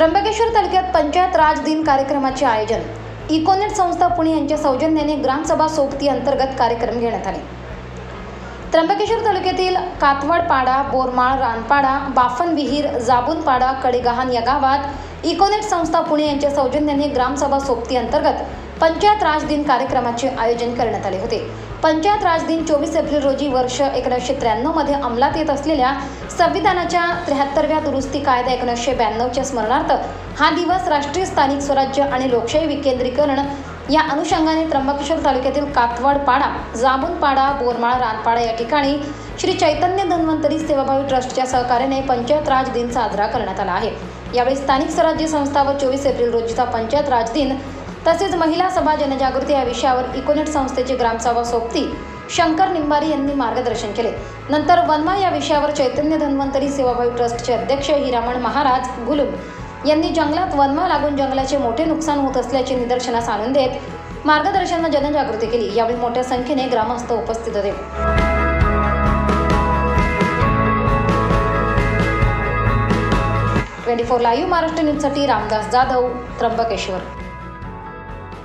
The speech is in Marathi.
त्र्यंबकेश्वर तालुक्यात पंचायत राज दिन कार्यक्रमाचे आयोजन इकोनेट संस्था पुणे यांच्या सौजन्याने ग्रामसभा सोबती अंतर्गत कार्यक्रम घेण्यात आले। त्र्यंबकेश्वर तालुक्यातील कातवडपाडा, बोरमाळ, रानपाडा, बाफनविहीर, जाबूनपाडा, कडेगहाण या गावात इकोनेट संस्था पुणे यांच्या सौजन्याने ग्रामसभा सोबती अंतर्गत पंचायत राज दिन कार्यक्रमाचे आयोजन करण्यात आले होते। पंचायत राज दिन 24 एप्रिल रोजी वर्ष 1993 मध्ये अंमलात येत असलेल्या संविधानाच्या 73व्या दुरुस्ती कायदा 1992च्या स्मरणार्थ हा दिवस राष्ट्रीय स्थानिक स्वराज्य आणि लोकशाही विकेंद्रीकरण या अनुषंगाने त्र्यंबकेश्वर तालुक्यातील कातवडपाडा, जाबूनपाडा, बोरमाळ, रानपाडा या ठिकाणी श्री चैतन्य धन्वंतरी सेवाभावी ट्रस्टच्या सहकार्याने पंचायत राज दिन साजरा करण्यात आला आहे। यावेळी स्थानिक स्वराज्य संस्था व 24 एप्रिल रोजीचा पंचायत राज दिन तसेच महिला सभा जनजागृती या विषयावर इकोनेट संस्थेचे ग्रामसभा सोबती शंकर निंबारी यांनी मार्गदर्शन केले। नंतर वनमाळ या विषयावर चैतन्य धन्वंतरी सेवाभावी ट्रस्टचे अध्यक्ष हिरामण महाराज गुलुब यांनी जंगलात वनमाळ लागून जंगलाचे मोठे नुकसान होत असल्याचे निदर्शनास आणून देत मार्गदर्शन व जनजागृती केली। यावेळी मोठ्या संख्येने ग्रामस्थ उपस्थित होते। 24 लाईव्ह महाराष्ट्र न्यूजसाठी रामदास जाधव, त्र्यंबकेश्वर।